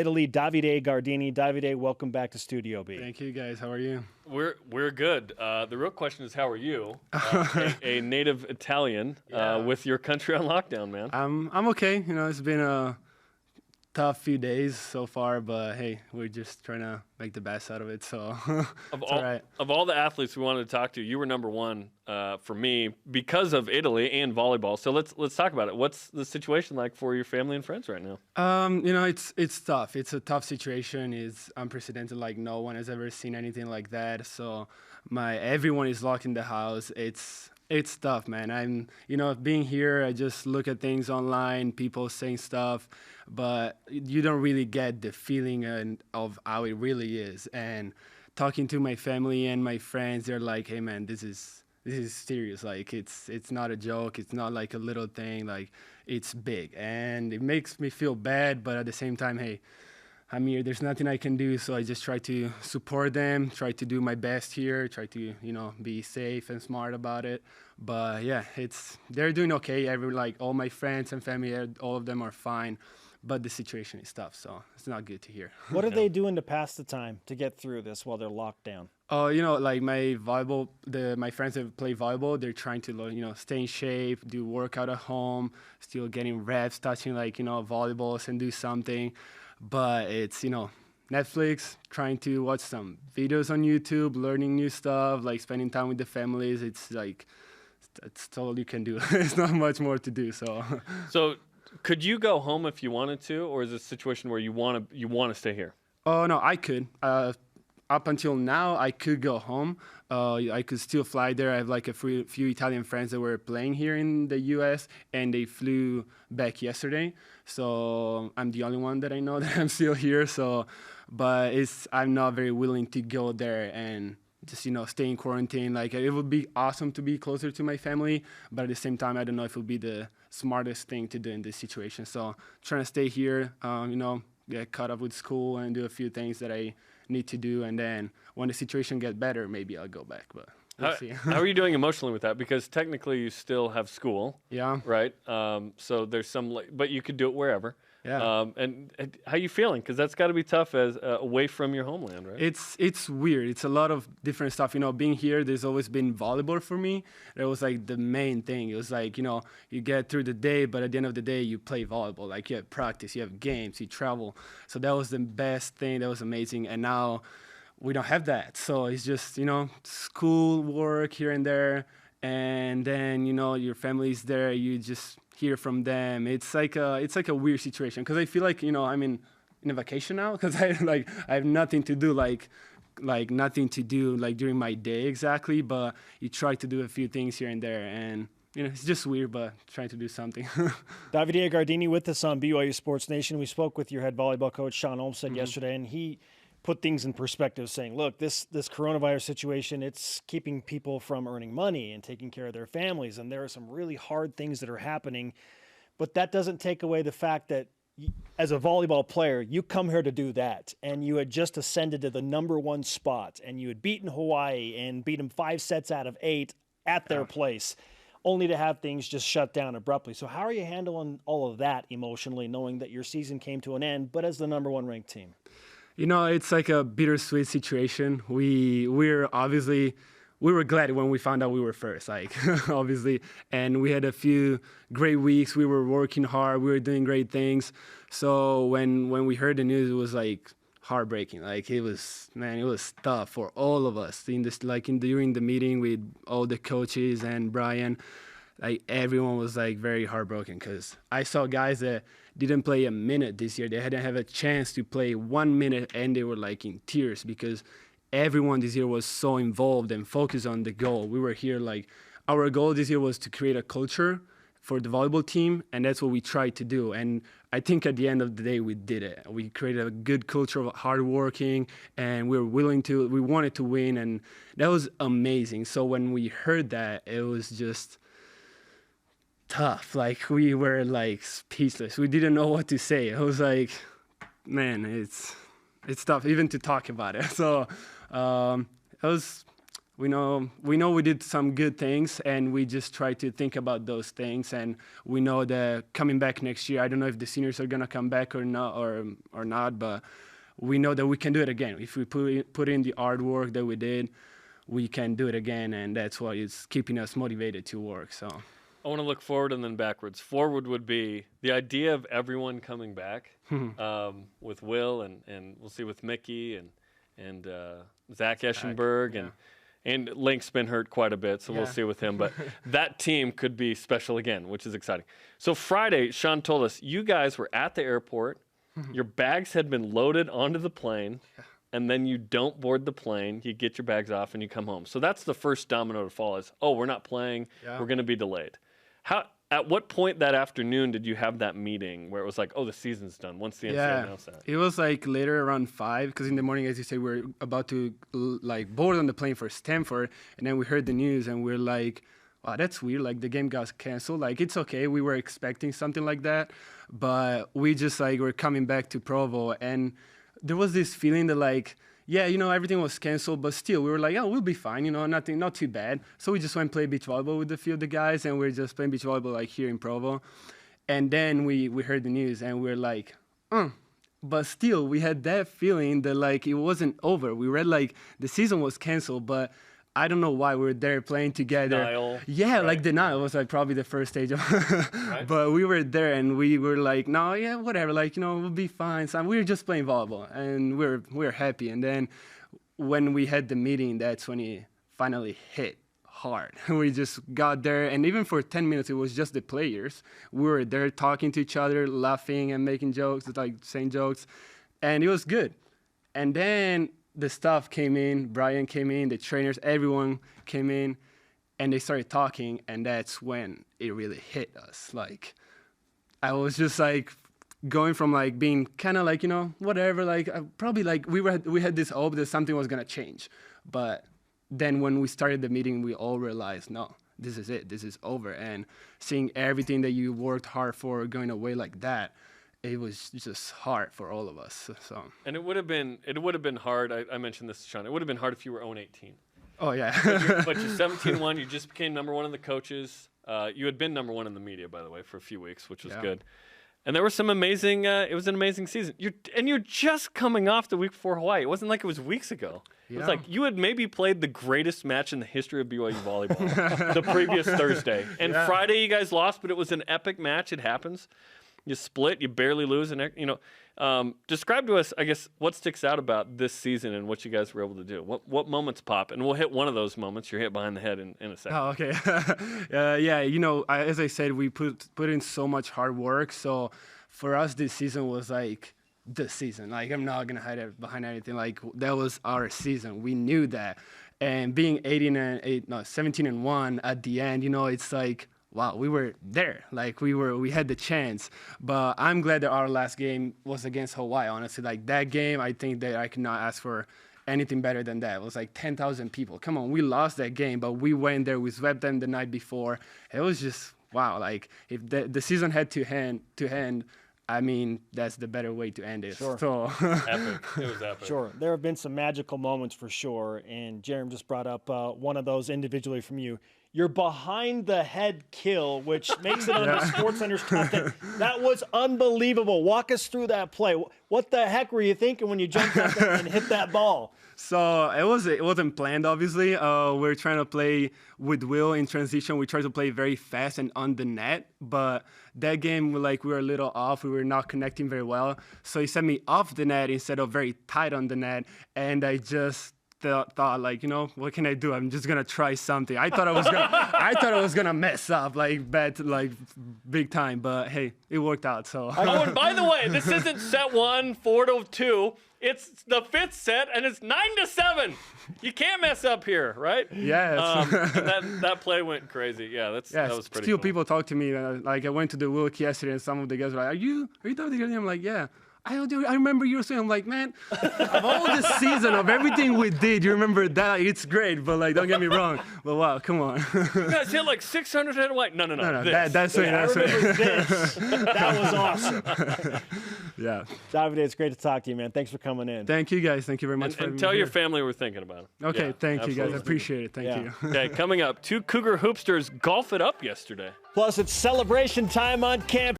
Italy, Davide Gardini. Davide, welcome back to Studio B. Thank you, guys. How are you? We're good. The real question is, how are you? A native Italian with your country on lockdown, man. I'm okay. You know, it's been a tough few days so far, but hey, we're just trying to make the best out of it. So all right. Of all the athletes we wanted to talk to, you were number one for me because of Italy and volleyball. So let's talk about it. What's the situation like for your family and friends right now? You know, it's tough. It's a tough situation. It's unprecedented. Like no one has ever seen anything like that. So everyone is locked in the house. It's tough, man. Being here, I just look at things online, people saying stuff, but you don't really get the feeling of how it really is. And talking to my family and my friends, they're like, "Hey, man, this is serious. Like, it's not a joke. It's not like a little thing. Like, it's big." And it makes me feel bad, but at the same time, hey, I'm here. There's nothing I can do, so I just try to support them, try to do my best here, try to, be safe and smart about it. But yeah, they're doing okay. All my friends and family, all of them are fine. But the situation is tough, so it's not good to hear. What are they doing to pass the time to get through this while they're locked down? Oh, like my friends that play volleyball, they're trying to, stay in shape, do workout at home, still getting reps, touching volleyballs and do something. But it's, Netflix, trying to watch some videos on YouTube, learning new stuff, like spending time with the families. It's like, that's all you can do. There's not much more to do. So could you go home if you wanted to, or is it a situation where you want to stay here? Oh, no, I could. Up until now, I could go home. I could still fly there. I have a few Italian friends that were playing here in the U.S. and they flew back yesterday. So I'm the only one that I know that I'm still here. But I'm not very willing to go there and just stay in quarantine. Like it would be awesome to be closer to my family, but at the same time, I don't know if it would be the smartest thing to do in this situation. So trying to stay here, get caught up with school and do a few things that I need to do, and then when the situation gets better, maybe I'll go back. But we'll see. How are you doing emotionally with that? Because technically you still have school. Yeah. Right. So there's but you could do it wherever. Yeah. And how are you feeling? Because that's got to be tough as away from your homeland, right? It's weird. It's a lot of different stuff. Being here, there's always been volleyball for me. That was like the main thing. It was like, you get through the day, but at the end of the day, you play volleyball. Like you have practice, you have games, you travel. So that was the best thing. That was amazing. And now we don't have that. So it's just, school, work here and there. And then, your family's there. You just hear from them. It's like a weird situation because I feel like I'm in a vacation now because I have nothing to do like nothing to do like during my day exactly, but you try to do a few things here and there, and it's just weird, but trying to do something. Davide Gardini with us on BYU Sports Nation. We spoke with your head volleyball coach Sean Olmstead yesterday, and he put things in perspective, saying, look, this coronavirus situation, it's keeping people from earning money and taking care of their families. And there are some really hard things that are happening. But that doesn't take away the fact that as a volleyball player, you come here to do that. And you had just ascended to the #1 spot. And you had beaten Hawaii and beat them 5 sets out of 8 at their place, only to have things just shut down abruptly. So how are you handling all of that emotionally, knowing that your season came to an end, but as the #1 ranked team? It's like a bittersweet situation. We were glad when we found out we were first, obviously. And we had a few great weeks. We were working hard. We were doing great things. So when we heard the news, it was heartbreaking. It was tough for all of us. During the meeting with all the coaches and Brian, everyone was very heartbroken because I saw guys that didn't play a minute this year. They hadn't had a chance to play 1 minute, and they were in tears because everyone this year was so involved and focused on the goal. We were here our goal this year was to create a culture for the volleyball team, and that's what we tried to do. And I think at the end of the day, we did it. We created a good culture of hard working, and we wanted to win, and that was amazing. So when we heard that, it was just tough. We were speechless. We didn't know what to say. I was man, it's tough even to talk about it. So it was we know we did some good things, and we just try to think about those things. And we know that coming back next year, I don't know if the seniors are gonna come back or not, but we know that we can do it again. If we put in the hard work that we did, we can do it again, and that's what is keeping us motivated to work. So I want to look forward and then backwards. Forward would be the idea of everyone coming back with Will and we'll see with Mickey and Zach Eschenberg and Link's been hurt quite a bit, so we'll see with him. But that team could be special again, which is exciting. So Friday, Sean told us you guys were at the airport. Your bags had been loaded onto the plane, and then you don't board the plane. You get your bags off, and you come home. So that's the first domino to fall is, oh, we're not playing. We're going to be delayed. At what point that afternoon did you have that meeting where it was like, oh, the season's done once the NCAA announced that? It was like later around 5, because in the morning, as you say, we're about to like board on the plane for Stanford, and then we heard the news, and we're like, wow, that's weird. Like the game got canceled. Like it's okay. We were expecting something like that, but we just like we're coming back to Provo, and there was this feeling that like, yeah, everything was canceled, but still we were like, oh, we'll be fine, not too bad. So we just went and play beach volleyball with a few of the guys, and we're just playing beach volleyball like here in Provo. And then we heard the news, and we're like, but still we had that feeling that like it wasn't over. We read like the season was canceled, but I don't know why we were there playing together. Denial. Yeah, like denial was like probably the first stage of But we were there, and we were like, no, yeah, whatever, like, we'll be fine. So we were just playing volleyball, and we're happy. And then when we had the meeting, that's when it finally hit hard. We just got there, and even for 10 minutes, it was just the players. We were there talking to each other, laughing and making jokes, like saying jokes, and it was good. And then the staff came in, Brian came in, the trainers, everyone came in, and they started talking, and that's when it really hit us. Like, I was just like going from like being kind of like, whatever, like probably like we had this hope that something was gonna change. But then when we started the meeting, we all realized, no, this is it, this is over. And seeing everything that you worked hard for going away like that, it was just hard for all of us. So. And it would have been hard. I mentioned this to Sean. It would have been hard if you were 0-18. Oh yeah. but you're 17-1. You just became number one in the coaches. You had been number one in the media, by the way, for a few weeks, which was good. And there were some amazing. It was an amazing season. You're just coming off the week before Hawaii. It wasn't like it was weeks ago. It was like you had maybe played the greatest match in the history of BYU volleyball the previous Thursday. And Friday you guys lost, but it was an epic match. It happens. You split, you barely lose, and describe to us, I guess, what sticks out about this season and what you guys were able to do. What moments pop, and we'll hit one of those moments. You're hit behind the head in a second. Oh, okay. As I said, we put in so much hard work. So for us, this season was like the season. Like I'm not gonna hide it behind anything. Like that was our season. We knew that, and being 17-1 at the end, it's like. Wow, we were there. Like we had the chance. But I'm glad that our last game was against Hawaii, honestly. Like that game, I think that I cannot ask for anything better than that. It was like 10,000 people. Come on, we lost that game, but we went there, we swept them the night before. It was just wow. Like if the season had to end, I mean, that's the better way to end it. Sure. So. Epic. It was epic. Sure. There have been some magical moments for sure, and Jerem just brought up one of those individually from you. Your behind the head kill, which makes it on the SportsCenter's top 10. That was unbelievable. Walk us through that play. What the heck were you thinking when you jumped up and hit that ball? So it wasn't planned, obviously. We're trying to play with Will in transition. We tried to play very fast and on the net, but that game, we were a little off. We were not connecting very well. So he sent me off the net instead of very tight on the net, and I just thought like, what can I do? I'm just gonna try something. I thought I was gonna mess up big time, but hey, it worked out. So. Oh, and by the way, this isn't set 1, 4-2. It's the 5th set, and it's 9-7. You can't mess up here, right? Yes. That play went crazy. Yeah, that was pretty. Still, cool. People talk to me like I went to the Wilk yesterday, and some of the guys were like, "Are you Davide Gardini?" I'm like, "Yeah." I remember you were saying, I'm like, man, of all this season, of everything we did, you remember that? It's great, but don't get me wrong. But wow, come on. You guys hit 600 head white. No. That's I remember this. That was awesome. Yeah. Davide, it's great to talk to you, man. Thanks for coming in. Thank you, guys. Thank you very much for having And me tell your here. family we're thinking about it. Okay, Yeah, thank you, guys. I absolutely. appreciate it. Thank Yeah. you. Okay, coming up, 2 Cougar hoopsters golf it up yesterday. Plus, it's celebration time on campus.